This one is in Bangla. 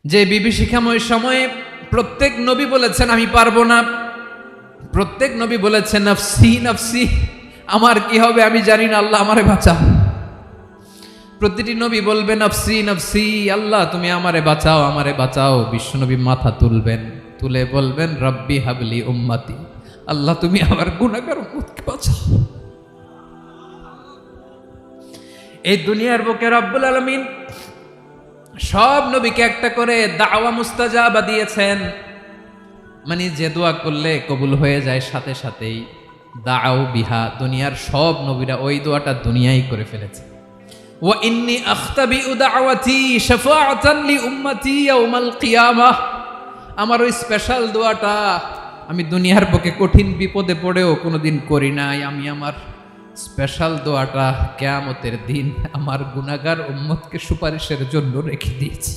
যে বিভীষিকাময় সময়ে প্রত্যেক নবী বলেছেন আমি পারবো না, প্রত্যেক নবী বলেছেন নফসি নফসি, আমার কি হবে আমি জানি না, আল্লাহ আমারে বাঁচাও। প্রতিটি নবী বলবেন নফসি নফসি, আল্লাহ তুমি আমারে বাঁচাও আমারে বাঁচাও। বিশ্বনবী মাথা তুলবেন, তুলে বলবেন রব্বি হাবলি উম্মতি, আল্লাহ তুমি আমার গুনাহগার উম্মতকে বাঁচাও। এই দুনিয়ার বুকে রব্বুল আলামিন সব নবীকে একটা করে দাওয়া মুস্তাজাবা দিয়েছেন, মানে যে দোয়া করলে কবুল হয়ে যায় সাথে সাথেই। দাও বিহা, দুনিয়ার সব নবীরা ওই দোয়াটা দুনিয়ায় করে ফেলেছে। ওয়া ইন্নী আখতাবিউ দাওয়াতি শাফাআতান লি উম্মতি ইয়াউমাল কিয়ামাহ, আমার ওই স্পেশাল দোয়াটা আমি দুনিয়ার বুকে কঠিন বিপদে পড়েও কোনোদিন করি নাই। আমি আমার স্পেশাল দোয়াটা কিয়ামতের দিন আমার গুনাহগার উম্মতকে সুপারিশের জন্য রেখে দিয়েছি।